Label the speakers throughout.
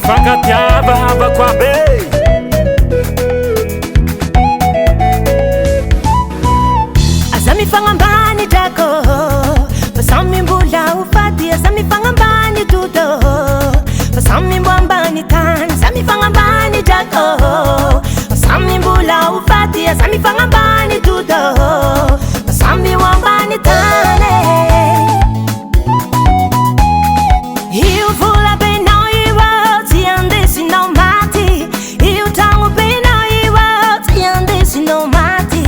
Speaker 1: Mifankatiava havako abe
Speaker 2: aza mifagambany drako fa samy mbola ufady aza mifagambany todo fa samy mbo ambany tany aza mifagambany drako fa samy mbola ufady aza mifagambany todo fa samy mbo ambany tany io vola benao io tsy andesinao maty io tragno benao io tsy andesinao maty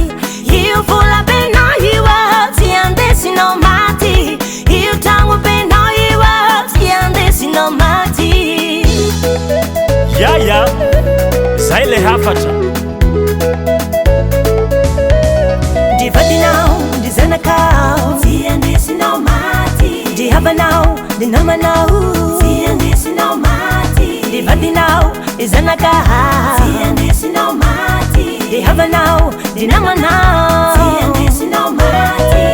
Speaker 2: io vola benao io tsy andesinao maty io tragno benao io tsy andesinao maty
Speaker 1: Yaya zay le hafatra
Speaker 2: Ndry vadinao ndry zanakao tsy andesinao maty ndry havanao ndry namanao tsy andesinao maty ndry vadinao ndry zanakao tsy andesinao maty ndry havanao ndry namanao tsy andesinao maty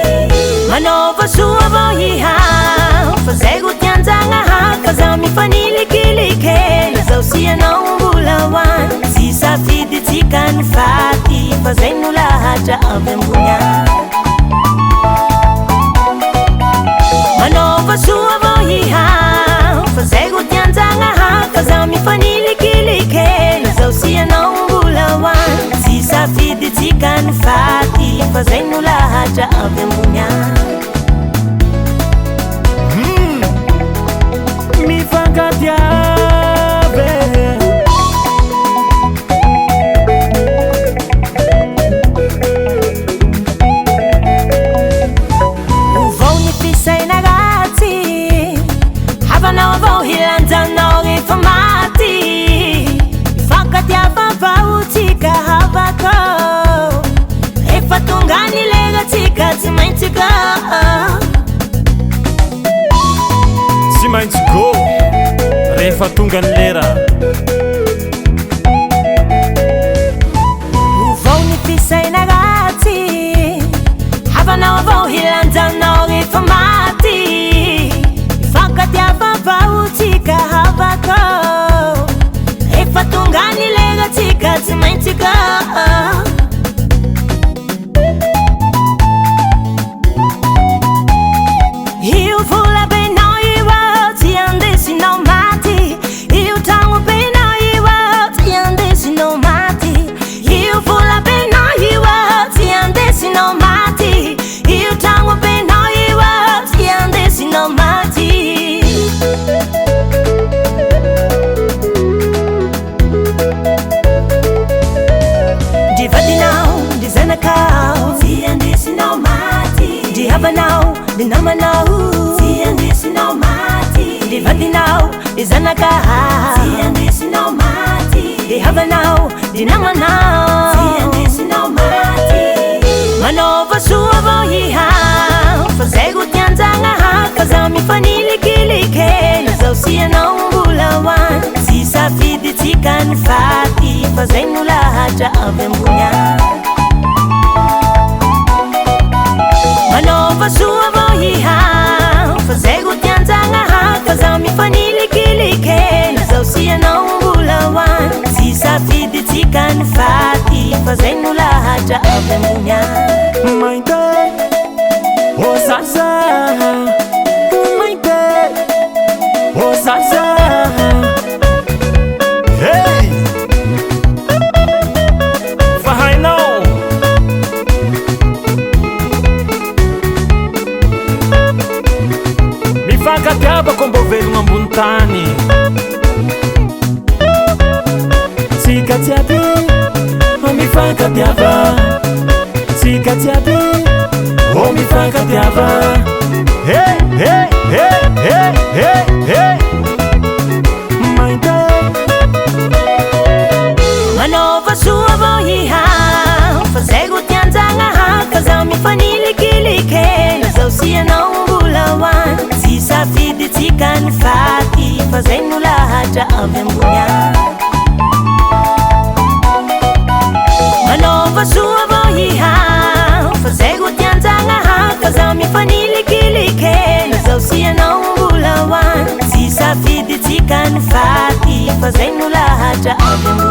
Speaker 2: manova soa vao ihao fa zay go tianjagnahaka za mifanilikilikely zao sianao mbola hoany tsy safidy tsika ny faty fa zay no lahatra avy ambony any manova soa vao ihao fa zay go tianjagnahaka za mifanilikilikely zao sianao mbola hoany tsy safidy tsika ny faty fa zay no lahatra avy ambony any
Speaker 1: Mifankatiave
Speaker 2: uvao ny fisaina ratsy havanao avao hilanjanao rehefa maty mifankatiava vao tsika havako rehefa tonga ny leratsika tsy maintsika
Speaker 1: tsy maintsy go rehefa tonga ny lera
Speaker 2: uvao ny fisaina ratsy havanao avao hilanjanao rehefa maty mifankatiava vao tsika havako rehefa tonga ny leratsika tsy maintsika io vola benao io tsy andesinao maty io tragno benao io tsy andesinao maty io vola benao io tsy andesinao maty io tragno benao io tsy andesinao maty ndry vadinao ndry zanakao tsy andesinao maty ndry havanao ndry namanao tsy andesinao maty ndry vadinao ndry zanakao tsy andesinao maty ndry havanao ndry namanao tsy andesinao maty manova soa vao ihao fa zay go tianjagnahaka za mifanilikilikely zao sianao mbola hoany tsy safidy tsika ny faty fa zay no lahatra avy ambony any manova soa vao ihao fa zay go tianjagnahaka za mifanilikilikely zao sianao mbola hoany tsy safidy tsika ny faty fa zay no lahatra avy ambony any
Speaker 1: mainty o zaza mainty o zaza hey fa hainao mifankatiavako mbo velogna ambony tany tsika jiaby mifankatiava tsika jiaby o mifankatiava hey hey hey hey hey hey mainty
Speaker 2: manova soa vao ihao fa zay go tianjagnahaka za mifanilikilikely zao sianao mbola hoany tsy safidy tsika ny faty fa zay no lahatra avy ambony any manova soa vao ihao fa zay go tianjagnahaka za mifanilikilikely zao sianao mbola hoany tsy safidy tsika ny faty fa zay no lahatra avy